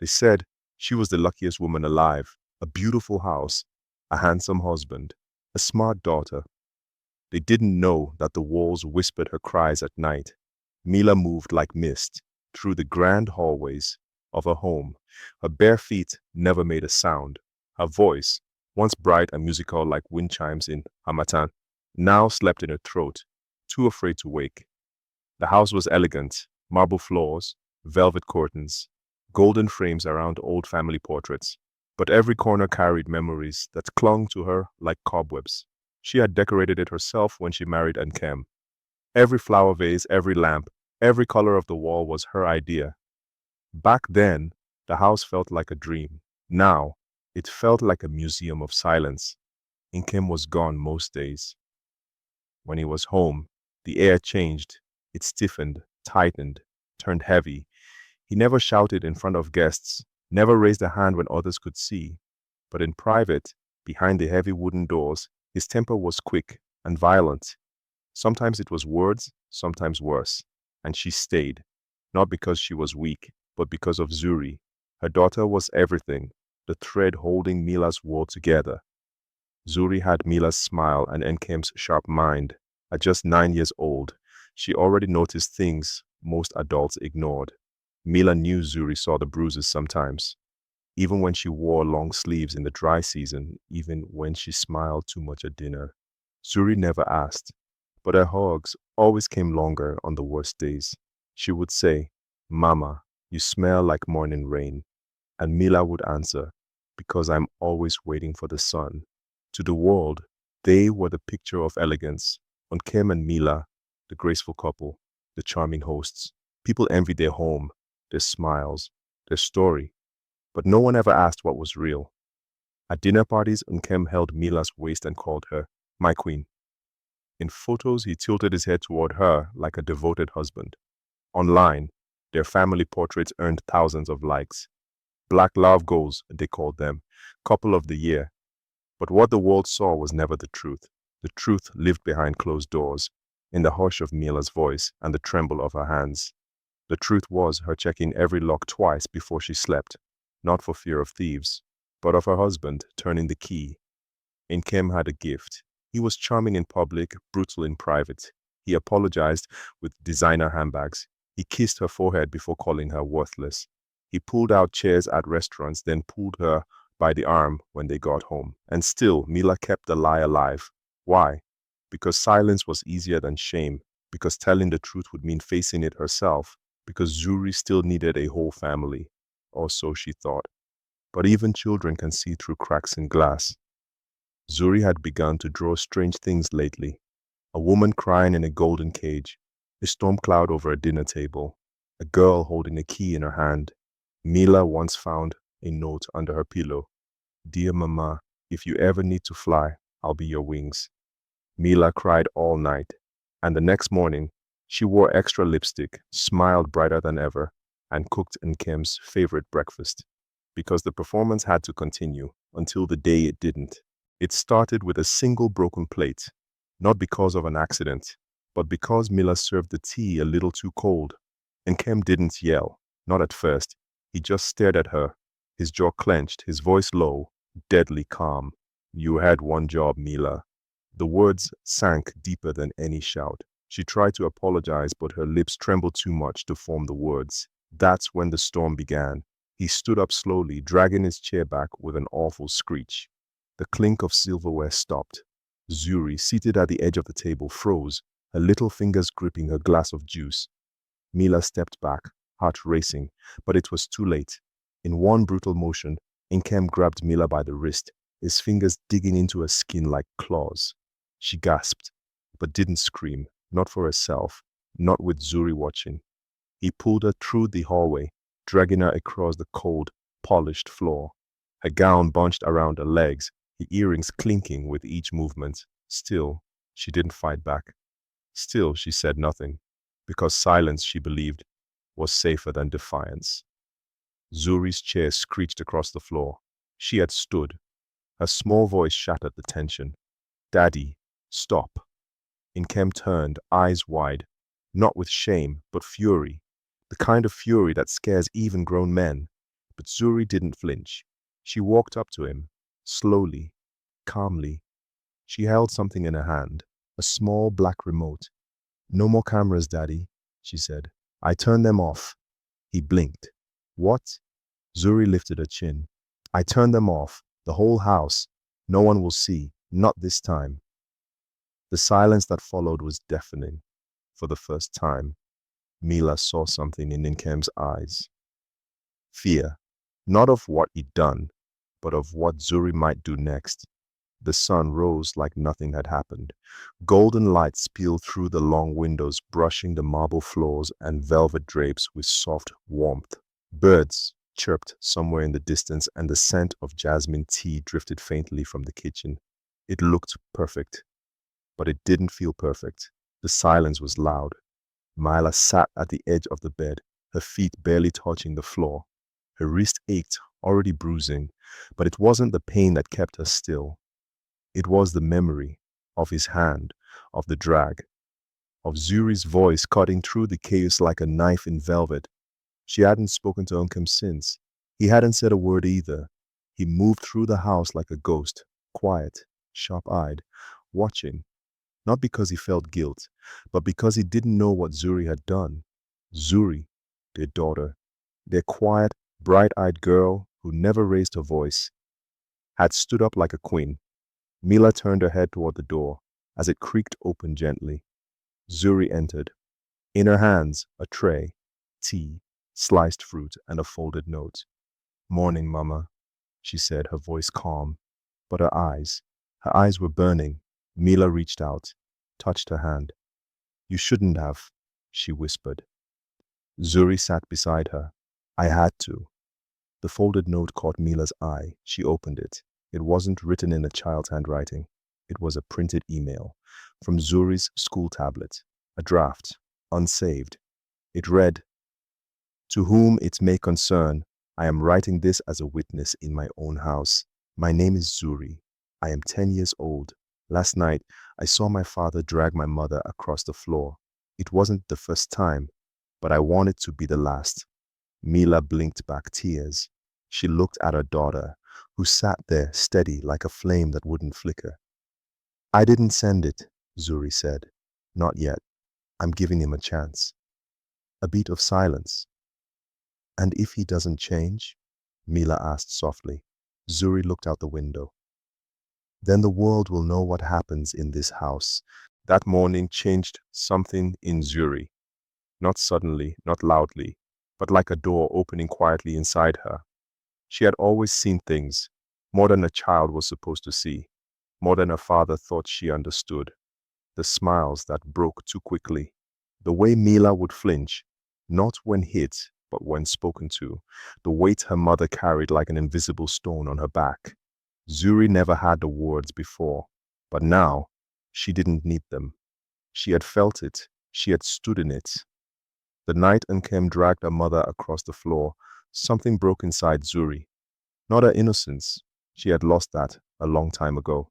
They said she was the luckiest woman alive, a beautiful house, a handsome husband, a smart daughter. They didn't know that the walls whispered her cries at night. Mila moved like mist through the grand hallways of her home. Her bare feet never made a sound. Her voice, once bright and musical like wind chimes in Hamatan, now slept in her throat, too afraid to wake. The house was elegant, marble floors, velvet curtains, golden frames around old family portraits. But every corner carried memories that clung to her like cobwebs. She had decorated it herself when she married Nkem. Every flower vase, every lamp, every color of the wall was her idea. Back then, the house felt like a dream. Now, it felt like a museum of silence. Nkem was gone most days. When he was home, the air changed. It stiffened, tightened, turned heavy. He never shouted in front of guests, never raised a hand when others could see. But in private, behind the heavy wooden doors, his temper was quick and violent. Sometimes it was words, sometimes worse. And she stayed, not because she was weak, but because of Zuri. Her daughter was everything, the thread holding Mila's world together. Zuri had Mila's smile and Enkem's sharp mind. At just 9 years old, she already noticed things most adults ignored. Mila knew Zuri saw the bruises sometimes, even when she wore long sleeves in the dry season, even when she smiled too much at dinner. Zuri never asked, but her hugs always came longer on the worst days. She would say, "Mama, you smell like morning rain." And Mila would answer, "Because I'm always waiting for the sun." To the world, they were the picture of elegance. On Kim and Mila, the graceful couple, the charming hosts. People envied their home, their smiles, their story. But no one ever asked what was real. At dinner parties, Nkem held Mila's waist and called her, "My queen." In photos, he tilted his head toward her like a devoted husband. Online, their family portraits earned thousands of likes. Black love goals, they called them, couple of the year. But what the world saw was never the truth. The truth lived behind closed doors, in the hush of Mila's voice and the tremble of her hands. The truth was her checking every lock twice before she slept, not for fear of thieves, but of her husband turning the key. Nkem had a gift. He was charming in public, brutal in private. He apologized with designer handbags. He kissed her forehead before calling her worthless. He pulled out chairs at restaurants, then pulled her by the arm when they got home. And still, Mila kept the lie alive. Why? Because silence was easier than shame. Because telling the truth would mean facing it herself. Because Zuri still needed a whole family. Or so she thought. But even children can see through cracks in glass. Zuri had begun to draw strange things lately. A woman crying in a golden cage, a storm cloud over a dinner table, a girl holding a key in her hand. Mila once found a note under her pillow. "Dear Mama, if you ever need to fly, I'll be your wings." Mila cried all night, and the next morning, she wore extra lipstick, smiled brighter than ever, and cooked Nkem's favorite breakfast. Because the performance had to continue until the day it didn't. It started with a single broken plate, not because of an accident, but because Mila served the tea a little too cold. Nkem didn't yell, not at first. He just stared at her, his jaw clenched, his voice low, deadly calm. "You had one job, Mila." The words sank deeper than any shout. She tried to apologize, but her lips trembled too much to form the words. That's when the storm began. He stood up slowly, dragging his chair back with an awful screech. The clink of silverware stopped. Zuri, seated at the edge of the table, froze, her little fingers gripping her glass of juice. Mila stepped back, heart racing, but it was too late. In one brutal motion, Nkem grabbed Mila by the wrist, his fingers digging into her skin like claws. She gasped, but didn't scream, not for herself, not with Zuri watching. He pulled her through the hallway, dragging her across the cold, polished floor. Her gown bunched around her legs, the earrings clinking with each movement. Still, she didn't fight back. Still, she said nothing, because silence, she believed, was safer than defiance. Zuri's chair screeched across the floor. She had stood. Her small voice shattered the tension. "Daddy, stop." Nkem turned, eyes wide, not with shame, but fury. The kind of fury that scares even grown men. But Zuri didn't flinch. She walked up to him, slowly, calmly. She held something in her hand, a small black remote. "No more cameras, Daddy," she said. "I turned them off." He blinked. "What?" Zuri lifted her chin. "I turned them off. The whole house. No one will see. Not this time." The silence that followed was deafening. For the first time, Mila saw something in Nkem's eyes. Fear, not of what he'd done, but of what Zuri might do next. The sun rose like nothing had happened. Golden light spilled through the long windows, brushing the marble floors and velvet drapes with soft warmth. Birds chirped somewhere in the distance, and the scent of jasmine tea drifted faintly from the kitchen. It looked perfect, but it didn't feel perfect. The silence was loud. Mila sat at the edge of the bed, her feet barely touching the floor. Her wrist ached, already bruising, but it wasn't the pain that kept her still. It was the memory of his hand, of the drag, of Zuri's voice cutting through the chaos like a knife in velvet. She hadn't spoken to Unkem since. He hadn't said a word either. He moved through the house like a ghost, quiet, sharp-eyed, watching, not because he felt guilt, but because he didn't know what Zuri had done. Zuri, their daughter, their quiet, bright-eyed girl who never raised her voice, had stood up like a queen. Mila turned her head toward the door as it creaked open gently. Zuri entered. In her hands, a tray, tea, sliced fruit, and a folded note. "Morning, Mama," she said, her voice calm. But her eyes were burning. Mila reached out, touched her hand. "You shouldn't have," she whispered. Zuri sat beside her. "I had to." The folded note caught Mila's eye. She opened it. It wasn't written in a child's handwriting. It was a printed email from Zuri's school tablet, a draft, unsaved. It read, "To whom it may concern, I am writing this as a witness in my own house. My name is Zuri. I am 10 years old. Last night, I saw my father drag my mother across the floor. It wasn't the first time, but I want it to be the last." Mila blinked back tears. She looked at her daughter, who sat there steady like a flame that wouldn't flicker. "I didn't send it," Zuri said. "Not yet. I'm giving him a chance." A beat of silence. "And if he doesn't change?" Mila asked softly. Zuri looked out the window. "Then the world will know what happens in this house." That morning changed something in Zuri. Not suddenly, not loudly, but like a door opening quietly inside her. She had always seen things, more than a child was supposed to see, more than her father thought she understood. The smiles that broke too quickly, the way Mila would flinch, not when hit, but when spoken to, the weight her mother carried like an invisible stone on her back. Zuri never had the words before, but now she didn't need them. She had felt it, she had stood in it. The night Nkem dragged her mother across the floor, something broke inside Zuri. Not her innocence, she had lost that a long time ago.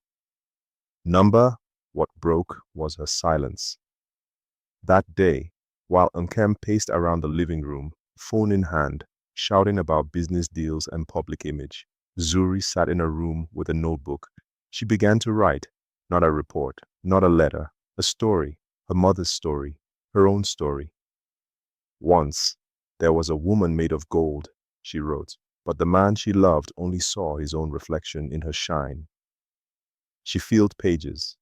What broke was her silence. That day, while Nkem paced around the living room, phone in hand, shouting about business deals and public image, Zuri sat in her room with a notebook. She began to write, not a report, not a letter, a story, her mother's story, her own story. "Once, there was a woman made of gold," she wrote, "but the man she loved only saw his own reflection in her shine." She filled pages.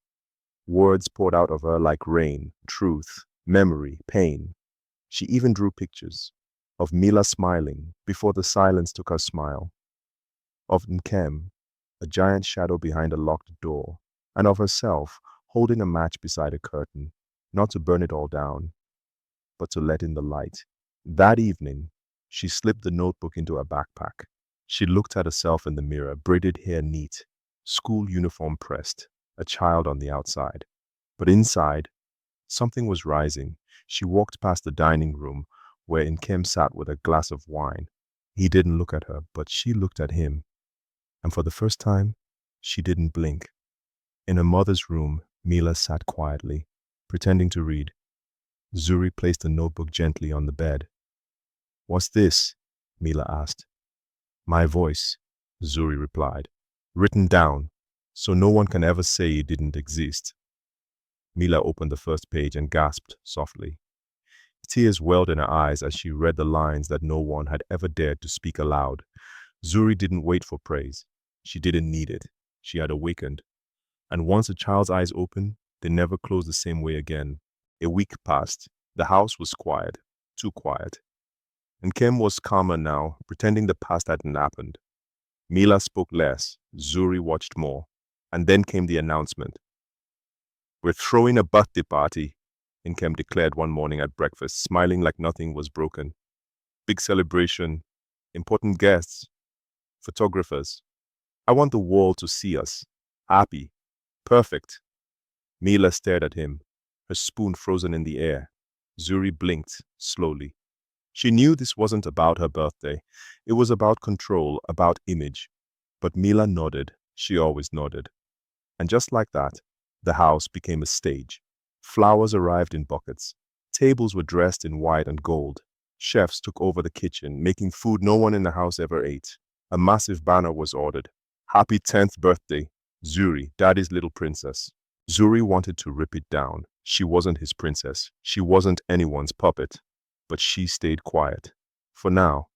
Words poured out of her like rain, truth, memory, pain. She even drew pictures of Mila smiling before the silence took her smile, of Nkem, a giant shadow behind a locked door, and of herself holding a match beside a curtain, not to burn it all down, but to let in the light. That evening, she slipped the notebook into her backpack. She looked at herself in the mirror, braided hair neat, school uniform pressed, a child on the outside. But inside, something was rising. She walked past the dining room where Nkem sat with a glass of wine. He didn't look at her, but she looked at him. And for the first time, she didn't blink. In her mother's room, Mila sat quietly, pretending to read. Zuri placed the notebook gently on the bed. "What's this?" Mila asked. My voice, Zuri replied, written down, so no one can ever say it didn't exist. Mila opened the first page and gasped softly. Tears welled in her eyes as she read the lines that no one had ever dared to speak aloud. Zuri didn't wait for praise. She didn't need it. She had awakened. And once a child's eyes open, they never close the same way again. A week passed. The house was quiet, too quiet. And Kim was calmer now, pretending the past hadn't happened. Mila spoke less, Zuri watched more. And then came the announcement. "We're throwing a birthday party," Inkem declared one morning at breakfast, smiling like nothing was broken. "Big celebration, important guests, photographers. I want the world to see us. Happy. Perfect." Mila stared at him, her spoon frozen in the air. Zuri blinked, slowly. She knew this wasn't about her birthday. It was about control, about image. But Mila nodded. She always nodded. And just like that, the house became a stage. Flowers arrived in buckets. Tables were dressed in white and gold. Chefs took over the kitchen, making food no one in the house ever ate. A massive banner was ordered. "Happy 10th birthday, Zuri, Daddy's little princess." Zuri wanted to rip it down. She wasn't his princess. She wasn't anyone's puppet. But she stayed quiet. For now,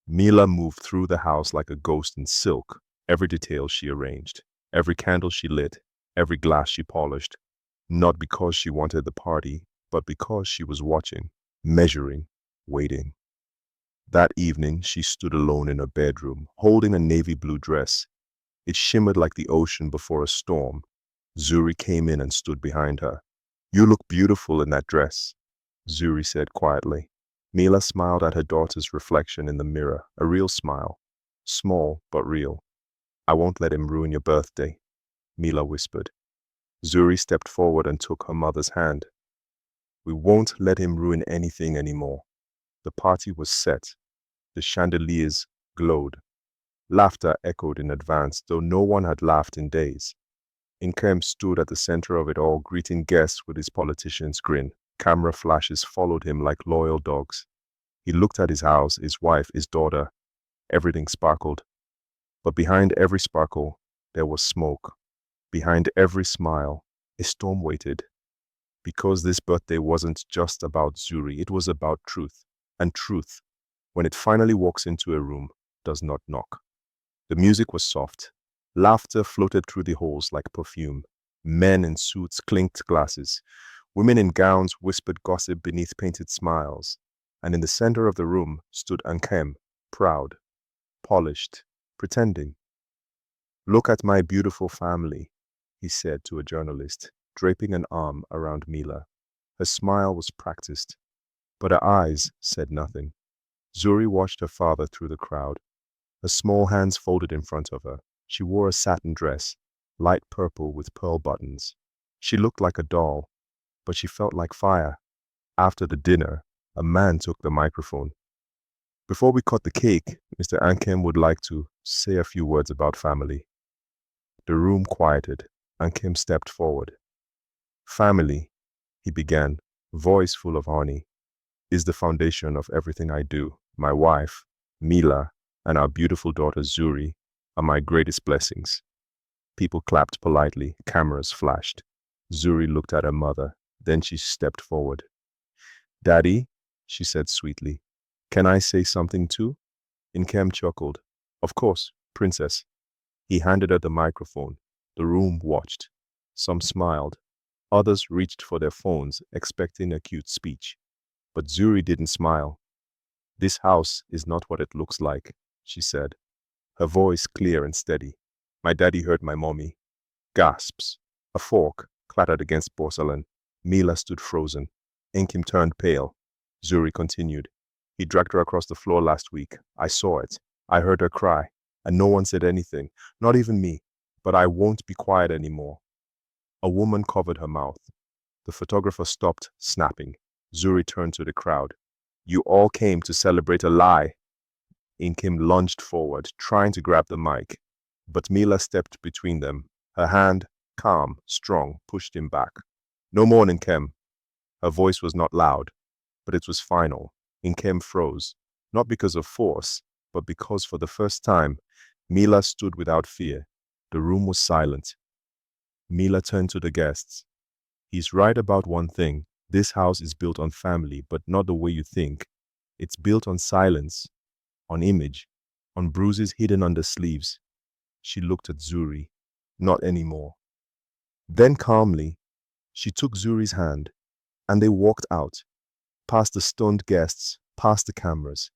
Mila moved through the house like a ghost in silk. Every detail she arranged. Every candle she lit. Every glass she polished. Not because she wanted the party, but because she was watching, measuring, waiting. That evening, she stood alone in her bedroom, holding a navy blue dress. It shimmered like the ocean before a storm. Zuri came in and stood behind her. "You look beautiful in that dress," Zuri said quietly. Mila smiled at her daughter's reflection in the mirror, a real smile. Small, but real. "I won't let him ruin your birthday," Mila whispered. Zuri stepped forward and took her mother's hand. "We won't let him ruin anything anymore." The party was set. The chandeliers glowed. Laughter echoed in advance, though no one had laughed in days. Inkem stood at the center of it all, greeting guests with his politician's grin. Camera flashes followed him like loyal dogs. He looked at his house, his wife, his daughter. Everything sparkled. But behind every sparkle, there was smoke. Behind every smile, a storm waited. Because this birthday wasn't just about Zuri, it was about truth. And truth, when it finally walks into a room, does not knock. The music was soft. Laughter floated through the halls like perfume. Men in suits clinked glasses. Women in gowns whispered gossip beneath painted smiles. And in the center of the room stood Ankem, proud, polished, pretending. "Look at my beautiful family," he said to a journalist, draping an arm around Mila. Her smile was practiced, but her eyes said nothing. Zuri watched her father through the crowd. Her small hands folded in front of her. She wore a satin dress, light purple with pearl buttons. She looked like a doll, but she felt like fire. After the dinner, a man took the microphone. "Before we cut the cake, Mr. Ankem would like to say a few words about family." The room quieted. Ankem stepped forward. "Family," he began, voice full of honey, "is the foundation of everything I do. My wife, Mila, and our beautiful daughter Zuri are my greatest blessings." People clapped politely. Cameras flashed. Zuri looked at her mother. Then she stepped forward. "Daddy," she said sweetly, "can I say something too?" Inkem chuckled. "Of course, princess." He handed her the microphone. The room watched. Some smiled. Others reached for their phones, expecting a cute speech. But Zuri didn't smile. "This house is not what it looks like," she said, her voice clear and steady. "My daddy hurt my mommy." Gasps. A fork clattered against porcelain. Mila stood frozen. Inkim turned pale. Zuri continued. "He dragged her across the floor last week. I saw it. I heard her cry. And no one said anything. Not even me. But I won't be quiet anymore." A woman covered her mouth. The photographer stopped, snapping. Zuri turned to the crowd. "You all came to celebrate a lie." Inkim lunged forward, trying to grab the mic. But Mila stepped between them. Her hand, calm, strong, pushed him back. "No more, Inkem." Her voice was not loud, but it was final. Inkem froze, not because of force, but because for the first time, Mila stood without fear. The room was silent. Mila turned to the guests. He's right about one thing. This house is built on family, but not the way you think. It's built on silence, on image, on bruises hidden under sleeves. She looked at Zuri. Not anymore. Then calmly, she took Zuri's hand, and they walked out, past the stunned guests, past the cameras,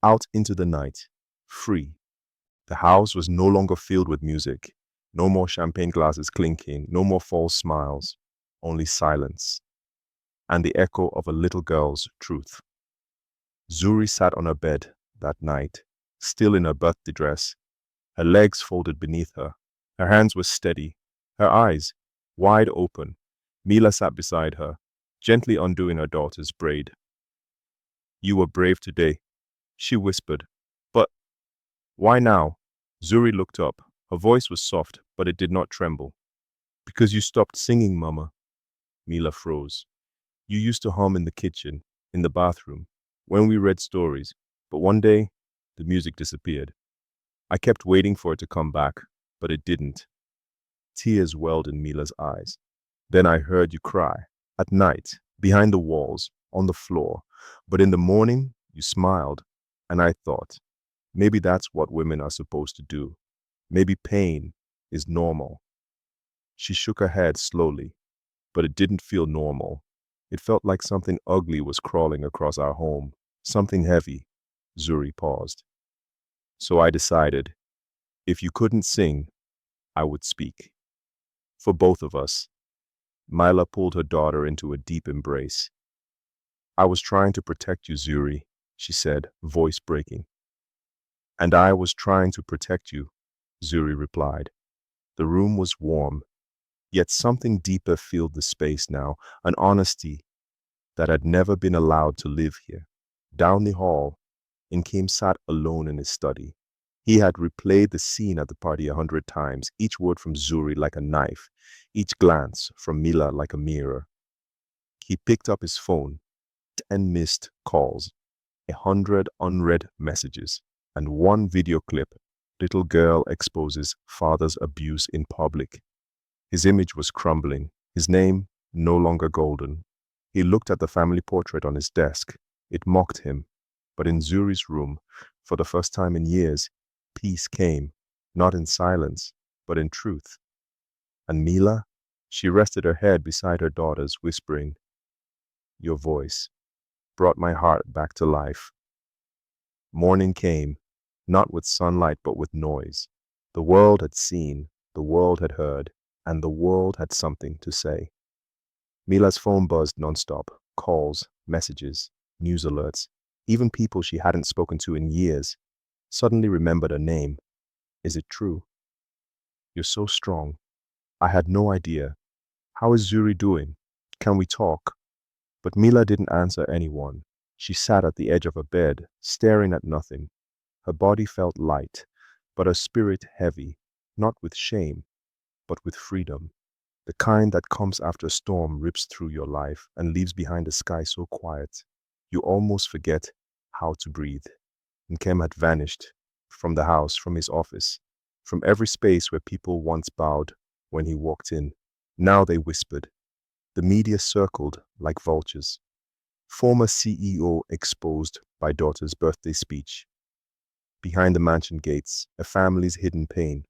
out into the night, free. The house was no longer filled with music. No more champagne glasses clinking, no more false smiles, only silence, and the echo of a little girl's truth. Zuri sat on her bed that night, still in her birthday dress, her legs folded beneath her. Her hands were steady, her eyes wide open. Mila sat beside her, gently undoing her daughter's braid. "You were brave today," she whispered. "But why now?" Zuri looked up. Her voice was soft, but it did not tremble. "Because you stopped singing, Mama." Mila froze. "You used to hum in the kitchen, in the bathroom, when we read stories, but one day, the music disappeared. I kept waiting for it to come back, but it didn't." Tears welled in Mila's eyes. "Then I heard you cry, at night, behind the walls, on the floor, but in the morning, you smiled, and I thought, maybe that's what women are supposed to do. Maybe pain is normal." She shook her head slowly, but it didn't feel normal. It felt like something ugly was crawling across our home, something heavy. Zuri paused. "So I decided, if you couldn't sing, I would speak. For both of us." Mila pulled her daughter into a deep embrace. "I was trying to protect you, Zuri," she said, voice breaking. "And I was trying to protect you," Zuri replied. The room was warm, yet something deeper filled the space now, an honesty that had never been allowed to live here. Down the hall, Inkem sat alone in his study. He had replayed the scene at the party 100 times, each word from Zuri like a knife, each glance from Mila like a mirror. He picked up his phone, 10 missed calls, 100 unread messages, and one video clip. Little girl exposes father's abuse in public. His image was crumbling, his name no longer golden. He looked at the family portrait on his desk. It mocked him. But in Zuri's room, for the first time in years, peace came, not in silence, but in truth. And Mila, she rested her head beside her daughter's, whispering, "Your voice brought my heart back to life." Morning came, not with sunlight but with noise. The world had seen, the world had heard, and the world had something to say. Mila's phone buzzed nonstop, calls, messages, news alerts. Even people she hadn't spoken to in years suddenly remembered her name. "Is it true? You're so strong. I had no idea. How is Zuri doing? Can we talk?" But Mila didn't answer anyone. She sat at the edge of her bed, staring at nothing. Her body felt light, but her spirit heavy, not with shame, but with freedom. The kind that comes after a storm rips through your life and leaves behind a sky so quiet, you almost forget how to breathe. Nkem had vanished from the house, from his office, from every space where people once bowed when he walked in. Now they whispered. The media circled like vultures. Former CEO exposed by daughter's birthday speech. Behind the mansion gates, a family's hidden pain.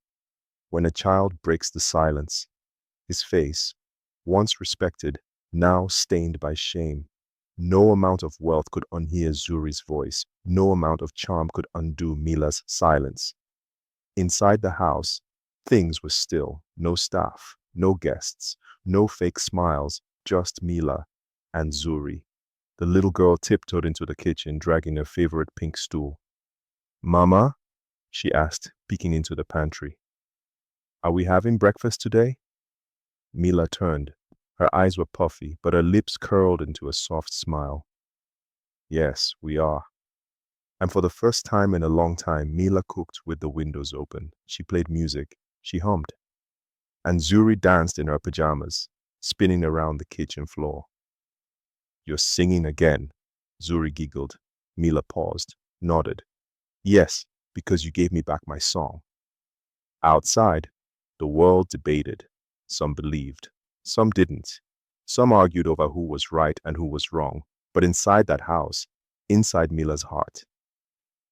When a child breaks the silence, his face, once respected, now stained by shame. No amount of wealth could unhear Zuri's voice. No amount of charm could undo Mila's silence. Inside the house, things were still. No staff, no guests, no fake smiles, just Mila and Zuri. The little girl tiptoed into the kitchen, dragging her favorite pink stool. "Mama?" she asked, peeking into the pantry. "Are we having breakfast today?" Mila turned. Her eyes were puffy, but her lips curled into a soft smile. "Yes, we are." And for the first time in a long time, Mila cooked with the windows open. She played music. She hummed. And Zuri danced in her pajamas, spinning around the kitchen floor. "You're singing again," Zuri giggled. Mila paused, nodded. Yes, because you gave me back my song. Outside, the world debated. Some believed, some didn't. Some argued over who was right and who was wrong. But inside that house, inside Mila's heart,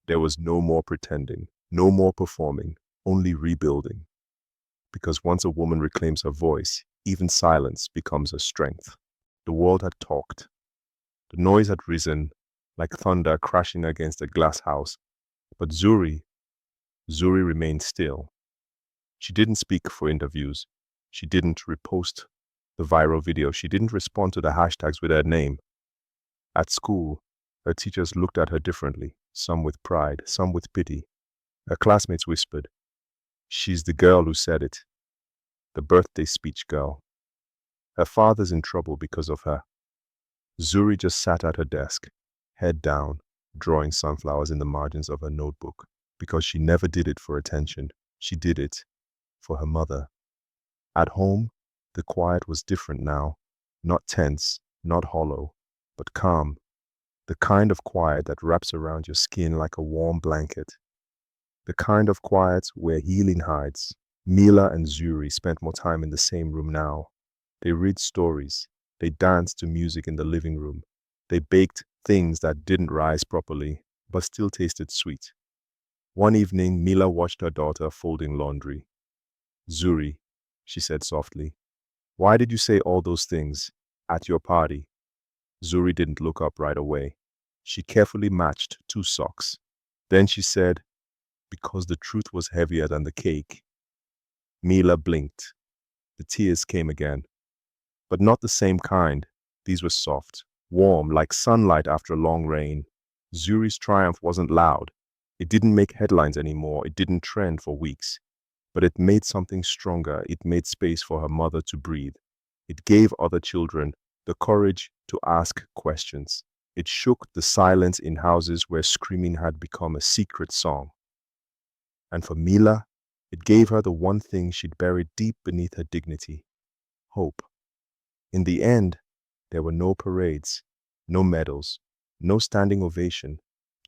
there was no more pretending, no more performing, only rebuilding. Because once a woman reclaims her voice, even silence becomes a strength. The world had talked. The noise had risen, like thunder crashing against a glass house. But Zuri remained still. She didn't speak for interviews. She didn't repost the viral video. She didn't respond to the hashtags with her name. At school, her teachers looked at her differently, some with pride, some with pity. Her classmates whispered, "She's the girl who said it, the birthday speech girl. Her father's in trouble because of her." Zuri just sat at her desk, head down, drawing sunflowers in the margins of her notebook, because she never did it for attention. She did it for her mother. At home, the quiet was different now, not tense, not hollow, but calm, the kind of quiet that wraps around your skin like a warm blanket, the kind of quiet where healing hides. Mila and Zuri spent more time in the same room now. They read stories, they danced to music in the living room, they baked things that didn't rise properly, but still tasted sweet. One evening, Mila watched her daughter folding laundry. "Zuri," she said softly, "why did you say all those things at your party?" Zuri didn't look up right away. She carefully matched two socks. Then she said, "Because the truth was heavier than the cake." Mila blinked. The tears came again, but not the same kind. These were soft, warm, like sunlight after a long rain. Zuri's triumph wasn't loud. It didn't make headlines anymore. It didn't trend for weeks. But it made something stronger. It made space for her mother to breathe. It gave other children the courage to ask questions. It shook the silence in houses where screaming had become a secret song. And for Mila, it gave her the one thing she'd buried deep beneath her dignity: hope. In the end, there were no parades, no medals, no standing ovation,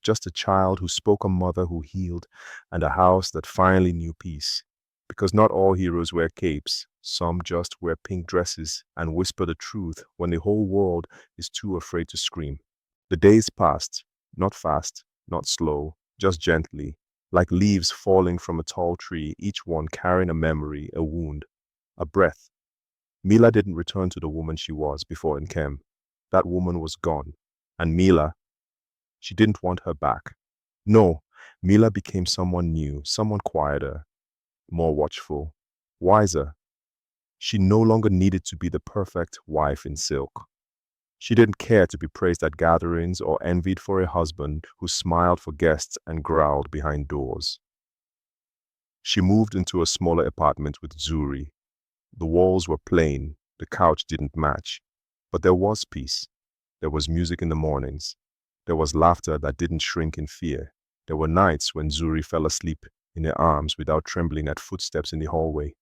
just a child who spoke, a mother who healed, and a house that finally knew peace. Because not all heroes wear capes, some just wear pink dresses and whisper the truth when the whole world is too afraid to scream. The days passed, not fast, not slow, just gently, like leaves falling from a tall tree, each one carrying a memory, a wound, a breath. Mila didn't return to the woman she was before Nkem. That woman was gone. And Mila, she didn't want her back. No, Mila became someone new, someone quieter, more watchful, wiser. She no longer needed to be the perfect wife in silk. She didn't care to be praised at gatherings or envied for a husband who smiled for guests and growled behind doors. She moved into a smaller apartment with Zuri. The walls were plain, the couch didn't match, but there was peace. There was music in the mornings. There was laughter that didn't shrink in fear. There were nights when Zuri fell asleep in her arms without trembling at footsteps in the hallway.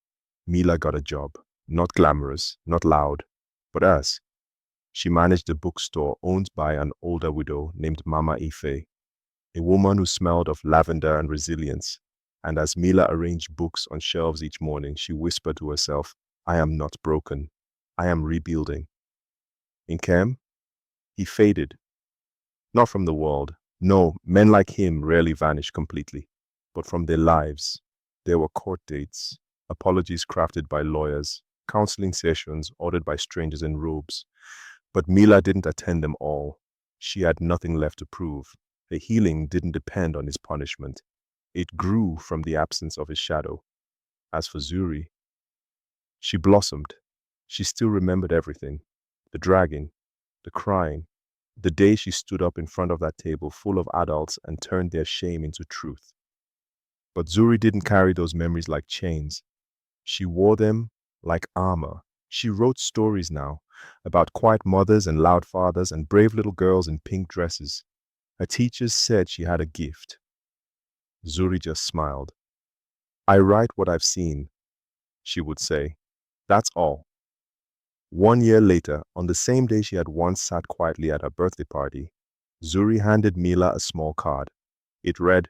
Mila got a job, not glamorous, not loud, but as. She managed a bookstore owned by an older widow named Mama Ife, a woman who smelled of lavender and resilience. And as Mila arranged books on shelves each morning, she whispered to herself, "I am not broken. I am rebuilding." In Kem, he faded. Not from the world. No, men like him rarely vanish completely, but from their lives. There were court dates, apologies crafted by lawyers, counseling sessions ordered by strangers in robes. But Mila didn't attend them all. She had nothing left to prove. Her healing didn't depend on his punishment. It grew from the absence of his shadow. As for Zuri, she blossomed. She still remembered everything: the dragging, the crying, the day she stood up in front of that table full of adults and turned their shame into truth. But Zuri didn't carry those memories like chains. She wore them like armor. She wrote stories now about quiet mothers and loud fathers and brave little girls in pink dresses. Her teachers said she had a gift. Zuri just smiled. "I write what I've seen," she would say. "That's all." 1 year later, on the same day she had once sat quietly at her birthday party, Zuri handed Mila a small card. It read,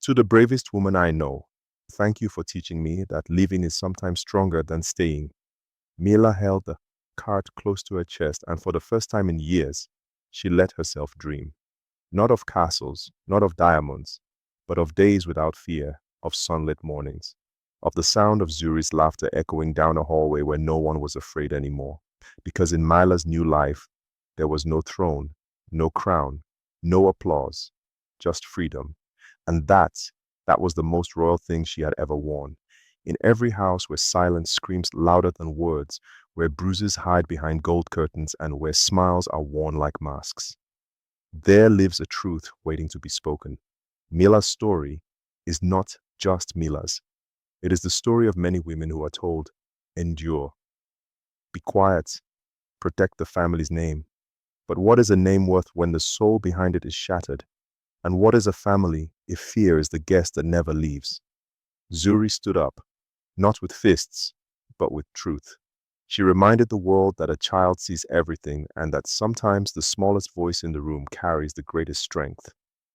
To the bravest woman I know, thank you for teaching me that leaving is sometimes stronger than staying. Mila held the card close to her chest, and for the first time in years, she let herself dream. Not of castles, not of diamonds, but of days without fear, of sunlit mornings, of the sound of Zuri's laughter echoing down a hallway where no one was afraid anymore. Because in Mila's new life, there was no throne, no crown, no applause, just freedom. And that was the most royal thing she had ever worn. In every house where silence screams louder than words, where bruises hide behind gold curtains, and where smiles are worn like masks, there lives a truth waiting to be spoken. Mila's story is not just Mila's. It is the story of many women who are told, endure, be quiet, protect the family's name. But what is a name worth when the soul behind it is shattered? And what is a family if fear is the guest that never leaves? Zuri stood up, not with fists, but with truth. She reminded the world that a child sees everything and that sometimes the smallest voice in the room carries the greatest strength.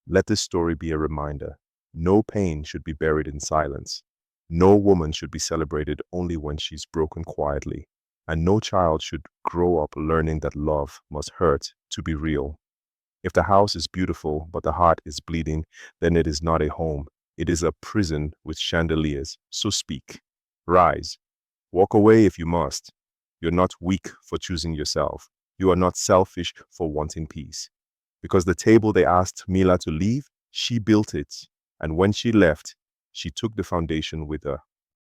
Let this story be a reminder. No pain should be buried in silence. No woman should be celebrated only when she's broken quietly. And no child should grow up learning that love must hurt to be real. If the house is beautiful but the heart is bleeding, then it is not a home. It is a prison with chandeliers. So speak. Rise. Walk away if you must. You're not weak for choosing yourself. You are not selfish for wanting peace. Because the table they asked Mila to leave, she built it. And when she left, she took the foundation with her.